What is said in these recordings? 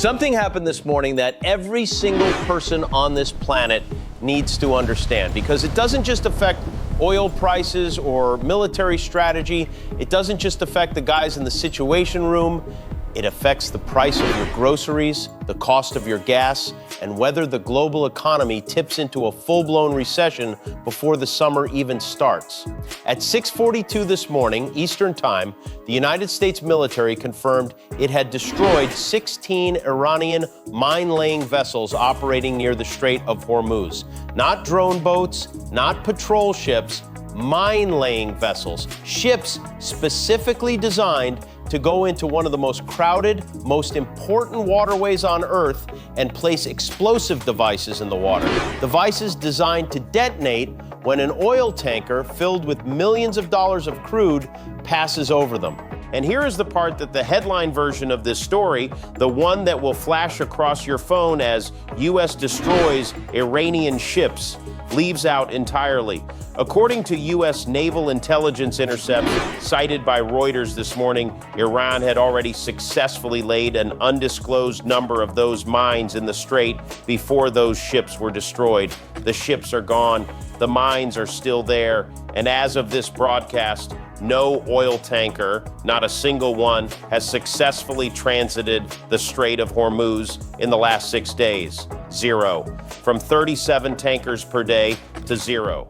Something happened this morning that every single person on this planet needs to understand, because it doesn't just affect oil prices or military strategy. It doesn't just affect the guys in the Situation Room. It affects the price of your groceries, the cost of your gas, and whether the global economy tips into a full-blown recession before the summer even starts. At 6:42 this morning, Eastern Time, the United States military confirmed it had destroyed 16 Iranian mine-laying vessels operating near the Strait of Hormuz. Not drone boats, not patrol ships, mine-laying vessels, ships specifically designed to go into one of the most crowded, most important waterways on Earth and place explosive devices in the water. Devices designed to detonate when an oil tanker filled with millions of dollars of crude passes over them. And here is the part that the headline version of this story, the one that will flash across your phone as U.S. destroys Iranian ships, leaves out entirely. According to U.S. naval intelligence intercepts cited by Reuters this morning, Iran had already successfully laid an undisclosed number of those mines in the strait before those ships were destroyed. The ships are gone. The mines are still there. And as of this broadcast, no oil tanker, not a single one, has successfully transited the Strait of Hormuz in the last 6 days. Zero. From 37 tankers per day to zero.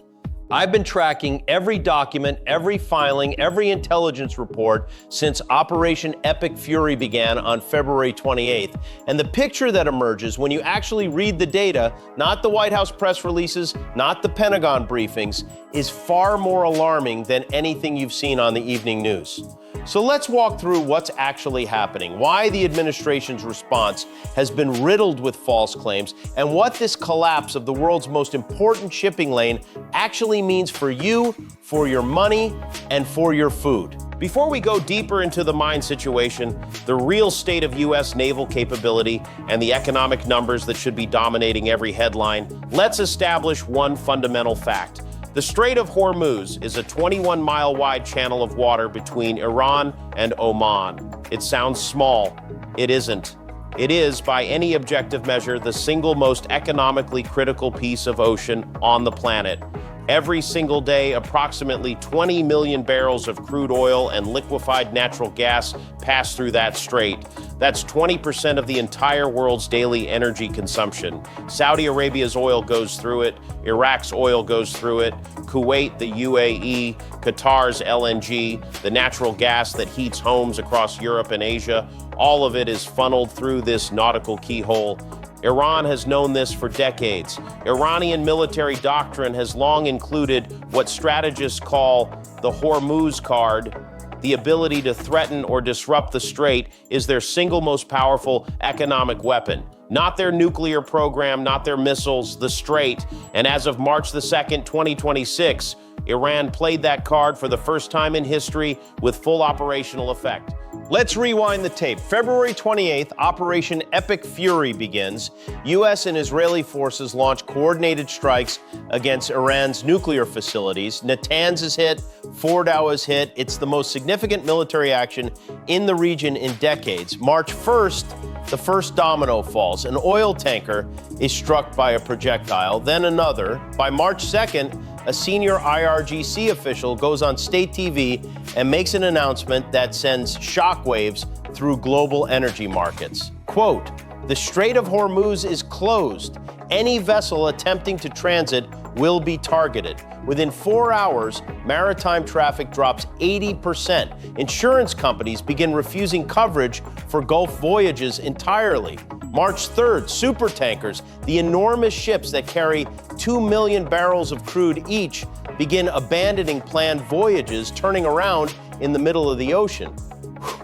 I've been tracking every document, every filing, every intelligence report since Operation Epic Fury began on February 28th. And the picture that emerges when you actually read the data, not the White House press releases, not the Pentagon briefings, is far more alarming than anything you've seen on the evening news. So let's walk through what's actually happening, why the administration's response has been riddled with false claims, and what this collapse of the world's most important shipping lane actually means for you, for your money, and for your food. Before we go deeper into the mine situation, the real state of U.S. naval capability, and the economic numbers that should be dominating every headline, let's establish one fundamental fact. The Strait of Hormuz is a 21-mile-wide channel of water between Iran and Oman. It sounds small. It isn't. It is, by any objective measure, the single most economically critical piece of ocean on the planet. Every single day, approximately 20 million barrels of crude oil and liquefied natural gas pass through that strait. That's 20% of the entire world's daily energy consumption. Saudi Arabia's oil goes through it. Iraq's oil goes through it. Kuwait, the UAE, Qatar's LNG, the natural gas that heats homes across Europe and Asia, all of it is funneled through this nautical keyhole. Iran has known this for decades. Iranian military doctrine has long included what strategists call the Hormuz card. The ability to threaten or disrupt the strait is their single most powerful economic weapon. Not their nuclear program, not their missiles, the strait. And as of March the 2nd, 2026, Iran played that card for the first time in history with full operational effect. Let's rewind the tape. February 28th, Operation Epic Fury begins. U.S. and Israeli forces launch coordinated strikes against Iran's nuclear facilities. Natanz is hit, Fordow is hit. It's the most significant military action in the region in decades. March 1st, the first domino falls. An oil tanker is struck by a projectile, then another. By March 2nd, a senior IRGC official goes on state TV and makes an announcement that sends shockwaves through global energy markets. Quote, "The Strait of Hormuz is closed. Any vessel attempting to transit will be targeted." Within 4 hours, maritime traffic drops 80%. Insurance companies begin refusing coverage for Gulf voyages entirely. March 3rd, supertankers, the enormous ships that carry 2 million barrels of crude each, begin abandoning planned voyages, turning around in the middle of the ocean.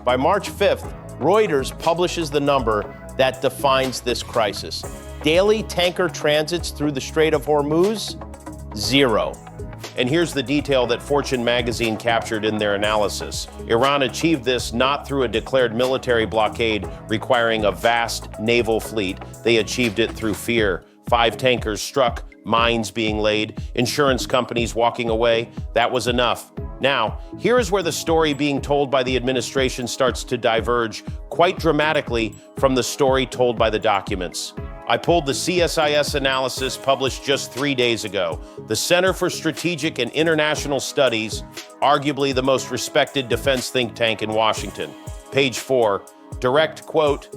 By March 5th, Reuters publishes the number that defines this crisis. Daily tanker transits through the Strait of Hormuz, 0. And here's the detail that Fortune magazine captured in their analysis. Iran achieved this not through a declared military blockade requiring a vast naval fleet. They achieved it through fear. 5 tankers struck mines being laid, insurance companies walking away. That was enough. Now, here is where the story being told by the administration starts to diverge quite dramatically from the story told by the documents. I pulled the CSIS analysis published just 3 days ago. The Center for Strategic and International Studies, arguably the most respected defense think tank in Washington. Page 4, direct quote,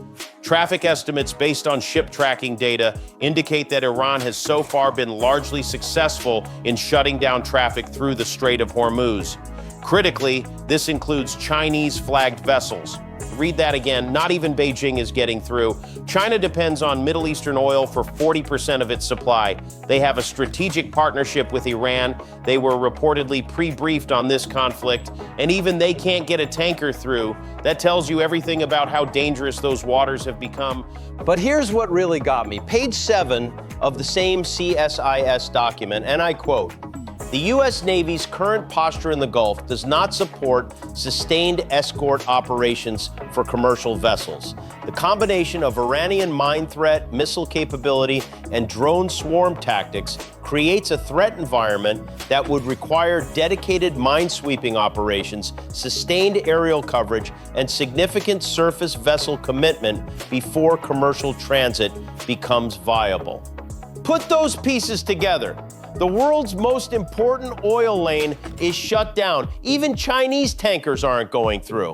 traffic estimates based on ship tracking data indicate that Iran has so far been largely successful in shutting down traffic through the Strait of Hormuz. Critically, this includes Chinese-flagged vessels. Read that again, not even Beijing is getting through. China depends on Middle Eastern oil for 40% of its supply. They have a strategic partnership with Iran. They were reportedly pre-briefed on this conflict, and even they can't get a tanker through. That tells you everything about how dangerous those waters have become. But here's what really got me. Page 7 of the same CSIS document, and I quote, "The U.S. Navy's current posture in the Gulf does not support sustained escort operations for commercial vessels. The combination of Iranian mine threat, missile capability, and drone swarm tactics creates a threat environment that would require dedicated mine-sweeping operations, sustained aerial coverage, and significant surface vessel commitment before commercial transit becomes viable." Put those pieces together. The world's most important oil lane is shut down. Even Chinese tankers aren't going through.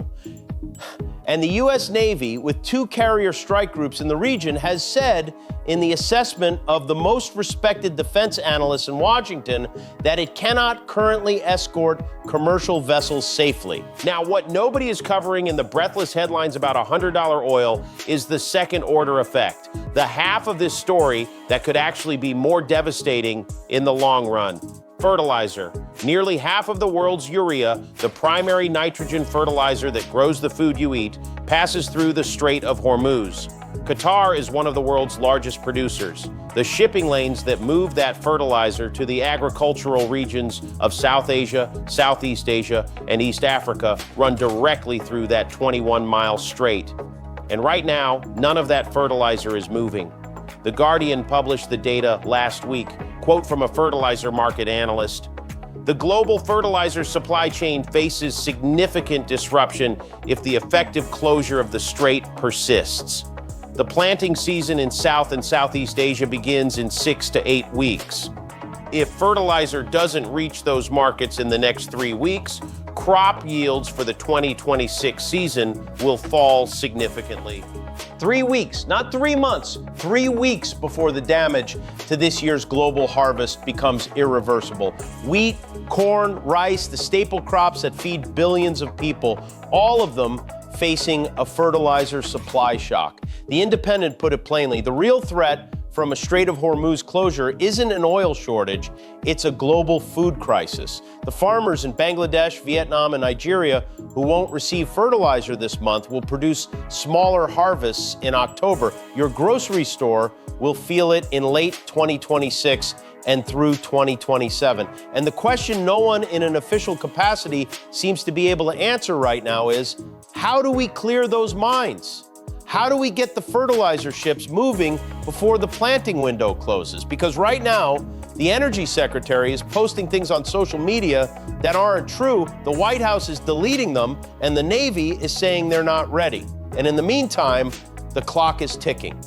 And the U.S. Navy, with 2 carrier strike groups in the region, has said in the assessment of the most respected defense analysts in Washington that it cannot currently escort commercial vessels safely. Now, what nobody is covering in the breathless headlines about $100 oil is the second order effect, the half of this story that could actually be more devastating in the long run. Fertilizer. Nearly half of the world's urea, the primary nitrogen fertilizer that grows the food you eat, passes through the Strait of Hormuz. Qatar is one of the world's largest producers. The shipping lanes that move that fertilizer to the agricultural regions of South Asia, Southeast Asia, and East Africa run directly through that 21-mile strait. And right now, none of that fertilizer is moving. The Guardian published the data last week. Quote from a fertilizer market analyst, "The global fertilizer supply chain faces significant disruption if the effective closure of the strait persists. The planting season in South and Southeast Asia begins in 6 to 8 weeks. If fertilizer doesn't reach those markets in the next 3 weeks, crop yields for the 2026 season will fall significantly." 3 weeks, not 3 months, 3 weeks before the damage to this year's global harvest becomes irreversible. Wheat, corn, rice, the staple crops that feed billions of people, all of them facing a fertilizer supply shock. The Independent put it plainly, the real threat from a Strait of Hormuz closure isn't an oil shortage, it's a global food crisis. The farmers in Bangladesh, Vietnam, and Nigeria who won't receive fertilizer this month will produce smaller harvests in October. Your grocery store will feel it in late 2026 and through 2027. And the question no one in an official capacity seems to be able to answer right now is, how do we clear those mines? How do we get the fertilizer ships moving before the planting window closes? Because right now, the Energy Secretary is posting things on social media that aren't true. The White House is deleting them, and the Navy is saying they're not ready. And in the meantime, the clock is ticking.